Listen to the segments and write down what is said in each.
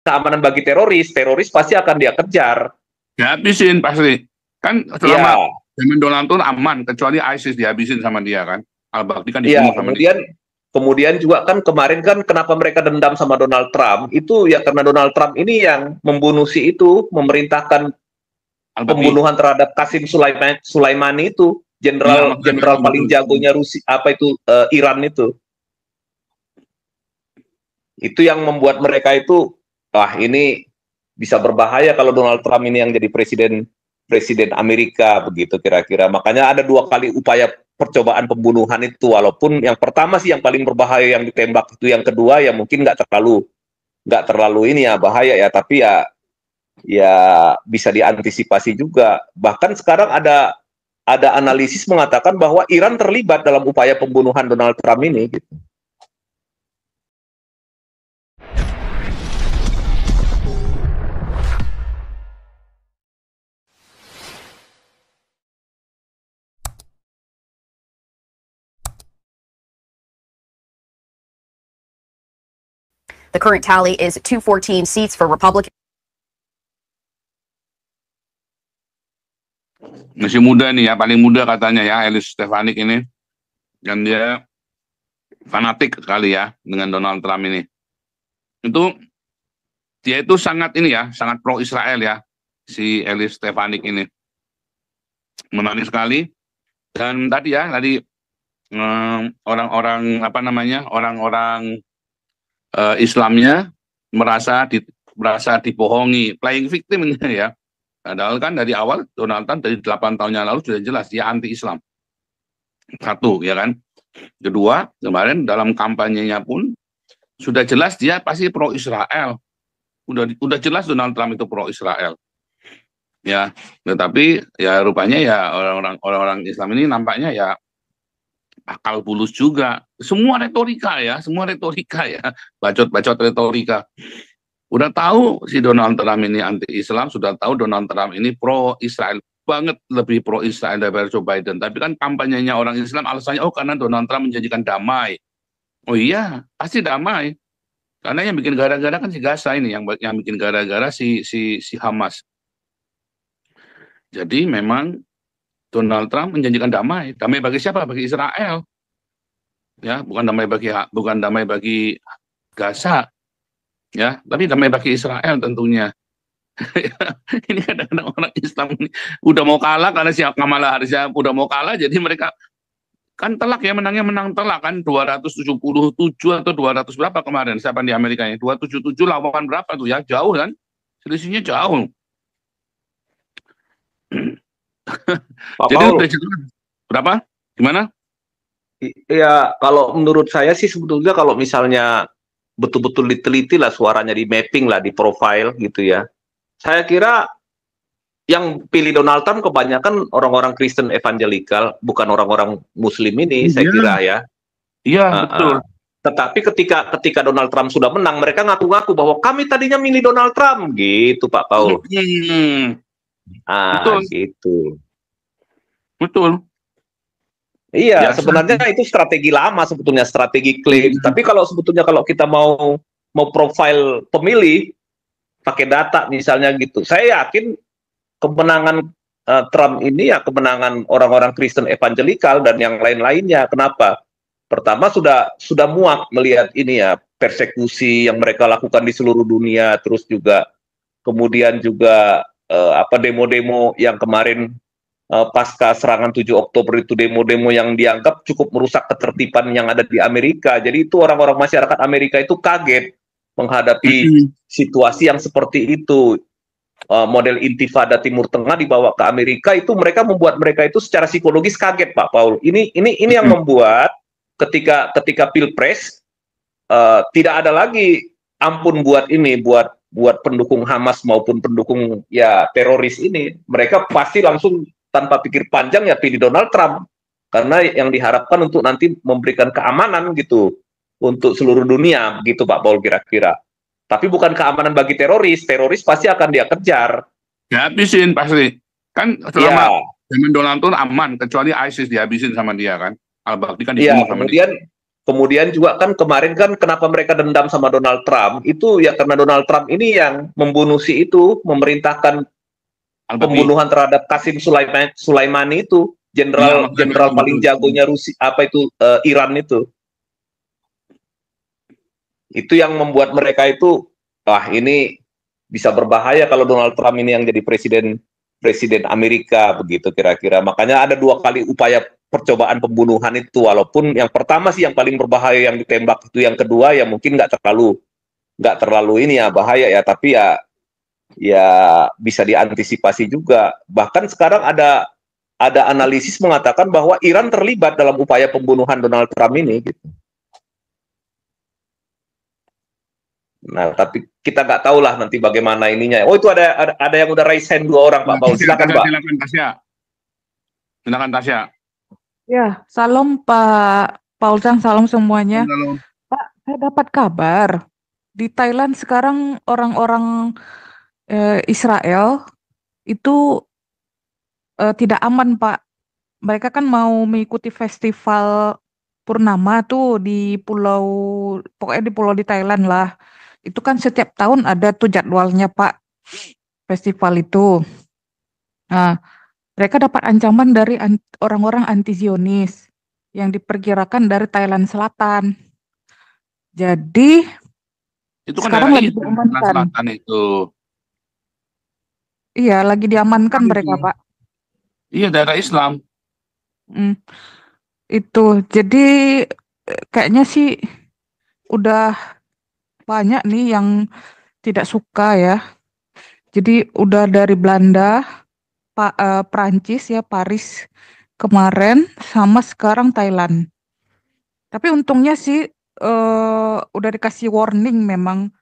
keamanan bagi teroris, teroris pasti akan dia kejar. Dihabisin pasti. Kan selama zaman Donald Trump aman, kecuali ISIS dihabisin sama dia kan. Al-Baghdadi kan dibunuh sama dia. Kemudian juga kan kemarin kan kenapa mereka dendam sama Donald Trump, itu ya karena Donald Trump ini yang membunuh si itu, memerintahkan pembunuhan terhadap Qasim Sulaimani itu, jenderal paling jagonya Rusia, Iran itu. Itu yang membuat mereka itu, ini bisa berbahaya kalau Donald Trump ini yang jadi presiden Amerika, begitu kira-kira. Makanya ada 2 kali upaya percobaan pembunuhan itu, walaupun yang pertama sih yang paling berbahaya yang ditembak itu, yang kedua ya mungkin nggak terlalu ini ya bahaya ya, tapi ya bisa diantisipasi juga. Bahkan sekarang ada analisis mengatakan bahwa Iran terlibat dalam upaya pembunuhan Donald Trump ini gitu. The current tally is 214 seats for Republicans. Masih muda nih ya, paling muda katanya ya, Elise Stefanik ini. Dan dia fanatik sekali ya dengan Donald Trump ini. Dia itu sangat ini ya, sangat pro Israel ya, si Elise Stefanik ini. Menarik sekali. Dan tadi orang-orang Islamnya merasa dibohongi, playing victim ya. Padahal kan dari awal Donald Trump dari 8 tahun yang lalu sudah jelas dia anti-Islam. Satu, ya kan. Kedua, kemarin dalam kampanyenya pun sudah jelas dia pasti pro Israel. Udah jelas Donald Trump itu pro Israel. Ya, tetapi ya rupanya ya orang-orang Islam ini nampaknya ya akal bulus juga. Semua retorika ya, bacot-bacot retorika. Udah tahu si Donald Trump ini anti-Islam, sudah tahu Donald Trump ini pro-Israel, banget lebih pro-Israel daripada Joe Biden. Tapi kan kampanyenya orang Islam alasannya, karena Donald Trump menjanjikan damai. Oh iya, pasti damai. Karena yang bikin gara-gara kan si Gaza ini, yang bikin gara-gara si Hamas. Jadi memang Donald Trump menjanjikan damai. Damai bagi siapa? Bagi Israel. Ya, bukan damai bagi Gaza. Ya, tapi damai bagi Israel tentunya. Ini kadang-kadang orang Islam ini udah mau kalah karena si Kamala Harris udah mau kalah, jadi mereka kan telak ya, menang telak kan, 277 atau 200 berapa kemarin siapa di Amerika ini, 277 lawan berapa tuh ya, jauh kan, selisihnya jauh. Jadi udah jelas berapa? Gimana? Ya kalau menurut saya sih sebetulnya kalau misalnya betul-betul diteliti lah suaranya, di mapping lah, di profile gitu ya. Saya kira yang pilih Donald Trump kebanyakan orang-orang Kristen evangelikal, bukan orang-orang Muslim ini, saya kira ya. Iya, betul. Tetapi ketika Donald Trump sudah menang, mereka ngaku-ngaku bahwa kami tadinya milih Donald Trump, gitu Pak Paul. Betul. Gitu. Betul. Iya, sebenarnya itu strategi lama sebetulnya, strategi klaim. Tapi kalau sebetulnya kalau kita mau profile pemilih pakai data misalnya gitu, saya yakin kemenangan Trump ini ya kemenangan orang-orang Kristen evangelikal dan yang lain-lainnya. Kenapa? Pertama sudah muak melihat ini ya, persekusi yang mereka lakukan di seluruh dunia, terus juga kemudian juga demo-demo yang kemarin pasca serangan 7 Oktober itu, demo-demo yang dianggap cukup merusak ketertiban yang ada di Amerika. Jadi itu orang-orang masyarakat Amerika itu kaget menghadapi situasi yang seperti itu. Model intifada Timur Tengah dibawa ke Amerika, itu membuat mereka itu secara psikologis kaget Pak Paul. Ini yang membuat ketika Pilpres tidak ada lagi ampun buat pendukung Hamas maupun pendukung ya teroris ini. Mereka pasti langsung tanpa pikir panjang ya pilih Donald Trump, karena yang diharapkan untuk nanti memberikan keamanan gitu untuk seluruh dunia, begitu Pak Paul kira-kira. Tapi bukan keamanan bagi teroris pasti akan dia kejar. Dihabisin pasti. Kan selama zaman Donald Trump aman, kecuali ISIS dihabisin sama dia kan. Al-Baghdadi kan dibunuh sama dia. Kemudian juga kan kemarin kan kenapa mereka dendam sama Donald Trump itu ya karena Donald Trump ini yang membunuh si itu, memerintahkan pembunuhan terhadap Qasim Sulaimani itu, jenderal paling jagonya Rusia apa itu Iran itu. Itu yang membuat mereka itu wah ini bisa berbahaya kalau Donald Trump ini yang jadi presiden Amerika begitu kira-kira. Makanya ada 2 kali upaya percobaan pembunuhan itu, walaupun yang pertama sih yang paling berbahaya yang ditembak itu, yang kedua ya mungkin nggak terlalu ini ya bahaya ya, tapi ya bisa diantisipasi juga. Bahkan sekarang ada analisis mengatakan bahwa Iran terlibat dalam upaya pembunuhan Donald Trump ini gitu. Nah, tapi kita nggak tahu lah nanti bagaimana ininya. Oh, itu ada yang udah raise hand 2 orang, Pak Paul. Silakan, Pak. Silakan, Tasya. Silakan, Tasya. Ya, salam Pak Paulsan, salam semuanya. Halo. Pak, saya dapat kabar di Thailand sekarang orang-orang Israel itu tidak aman, Pak. Mereka kan mau mengikuti festival Purnama tuh di pulau, pokoknya di pulau di Thailand lah. Itu kan setiap tahun ada tuh jadwalnya, Pak, festival itu. Nah, mereka dapat ancaman dari orang-orang anti-Zionis yang diperkirakan dari Thailand Selatan. Jadi Itu kan sekarang daerah lagi Thailand diamankan. Selatan itu. Iya, lagi diamankan mereka, Pak. Iya, daerah Islam. Itu. Jadi kayaknya sih udah banyak nih yang tidak suka ya. Jadi udah dari Belanda, Prancis ya, Paris kemarin, sama sekarang Thailand. Tapi untungnya sih udah dikasih warning memang.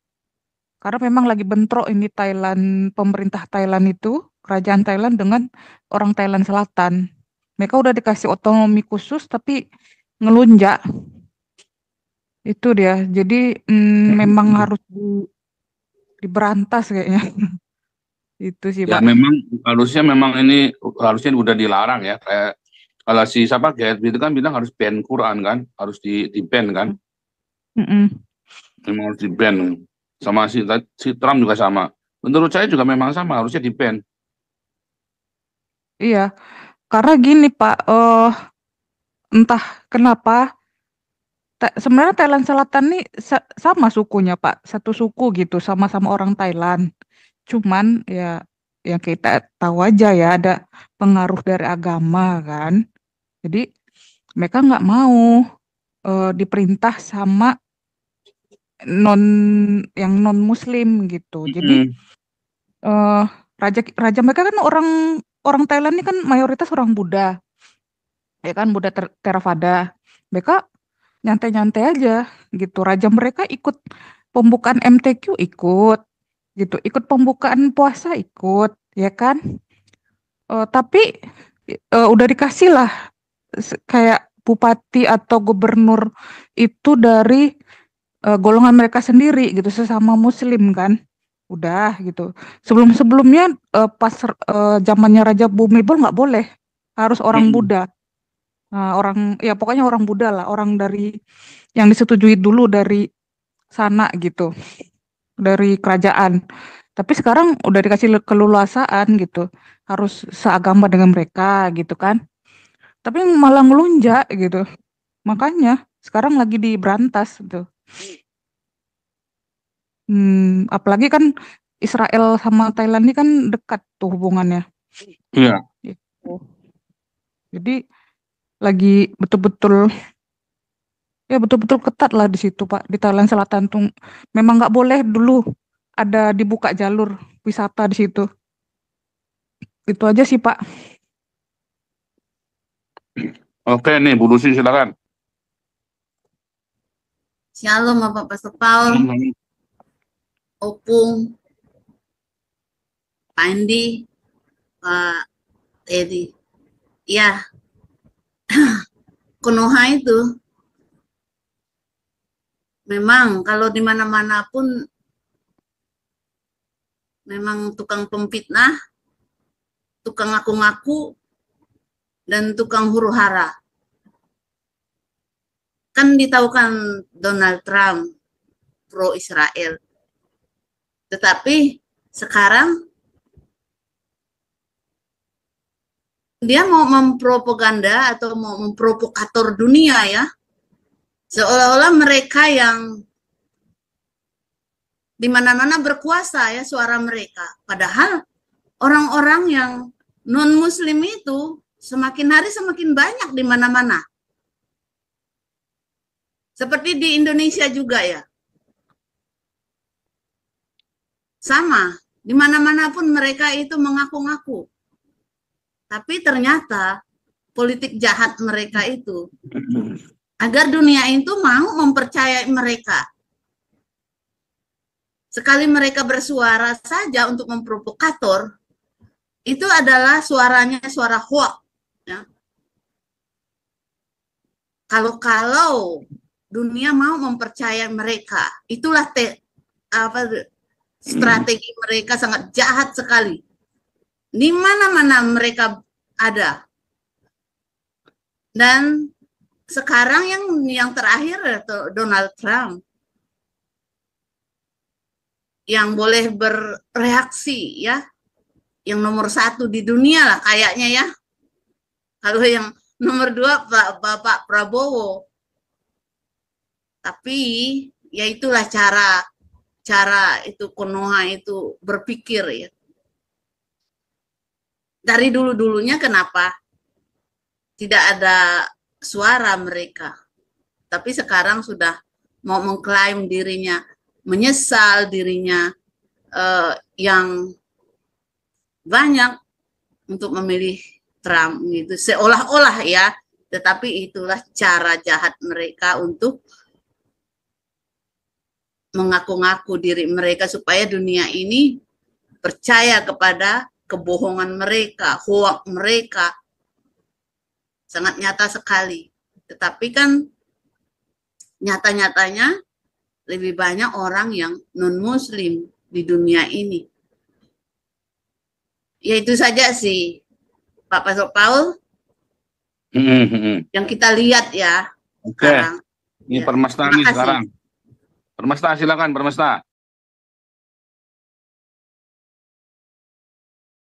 Karena memang lagi bentrok ini Thailand, pemerintah Thailand itu, kerajaan Thailand dengan orang Thailand Selatan. Mereka udah dikasih otonomi khusus tapi ngelunjak. Itu dia. Jadi memang harus diberantas kayaknya. Itu sih, Ya Pak. memang ini harusnya udah dilarang ya. Kayak kalau si siapa Gatsby itu kan bilang harus ban Quran kan, harus di-ban kan. Memang harus di-ban. Sama si Trump juga sama. Menurut saya juga memang sama, harusnya di-ban. Iya, karena gini Pak, entah kenapa sebenarnya Thailand Selatan nih sama sukunya Pak, satu suku gitu, sama-sama orang Thailand. Cuman ya yang kita tahu aja ya ada pengaruh dari agama kan. Jadi mereka nggak mau diperintah sama yang non Muslim gitu. Jadi raja mereka kan orang Thailand ini kan mayoritas orang Buddha, ya kan Buddha Theravada. Mereka nyantai-nyantai aja gitu. Raja mereka ikut pembukaan MTQ ikut gitu, ikut pembukaan puasa ikut, ya kan. Tapi udah dikasih lah kayak bupati atau gubernur itu dari golongan mereka sendiri gitu, sesama Muslim kan. Udah gitu. Sebelum-sebelumnya pas zamannya Raja Bhumibol nggak boleh, harus orang Buddha. Nah, ya pokoknya orang Buddha lah, orang dari yang disetujui dulu dari sana gitu, dari kerajaan. Tapi sekarang udah dikasih keleluasaan gitu, harus seagama dengan mereka gitu kan. Tapi malah ngelunjak gitu. Makanya sekarang lagi diberantas gitu. Apalagi kan Israel sama Thailand ini kan dekat tuh hubungannya. Iya. Gitu. Jadi lagi betul-betul ketat lah di situ Pak, di Thailand Selatan tuh memang nggak boleh dulu ada dibuka jalur wisata di situ. Itu aja sih Pak. Oke nih, Bu Lucy silakan. Shalom Bapak Pastor Paul, Opung, Pak Andi, Pak Edi. Ya, Konoha itu memang kalau di mana-mana pun memang tukang pemfitnah, tukang ngaku-ngaku, dan tukang huru-hara. kan ditahukan Donald Trump pro Israel. Tetapi sekarang dia mau mempropaganda atau mau memprovokator dunia ya. Seolah-olah mereka yang di mana-mana berkuasa ya suara mereka. Padahal orang-orang yang non-muslim itu semakin hari semakin banyak di mana-mana. Seperti di Indonesia juga ya. Sama, di mana-mana pun mereka itu mengaku-ngaku. Tapi ternyata politik jahat mereka itu agar dunia itu mau mempercayai mereka. Sekali mereka bersuara saja untuk memprovokator, itu adalah suaranya suara hoax. Ya. Kalau dunia mau mempercayai mereka, itulah strategi mereka sangat jahat sekali. Di mana-mana mereka ada. Dan sekarang yang terakhir Donald Trump yang boleh bereaksi ya, yang nomor 1 di dunia lah kayaknya ya. Kalau yang nomor 2 Bapak Prabowo. Tapi ya itulah cara itu Konoha itu berpikir ya. Dari dulu-dulunya kenapa tidak ada suara mereka. Tapi sekarang sudah mau mengklaim dirinya, menyesal dirinya yang banyak untuk memilih Trump gitu. Seolah-olah ya, tetapi itulah cara jahat mereka untuk mengaku-ngaku diri mereka supaya dunia ini percaya kepada kebohongan mereka, hoax mereka. Sangat nyata sekali. Tetapi kan nyata-nyatanya lebih banyak orang yang non-muslim di dunia ini. Ya itu saja sih, Pak Pastor Paul, yang kita lihat ya. Oke, ini ya. Permesta nih sekarang. Permesta, silakan Permesta.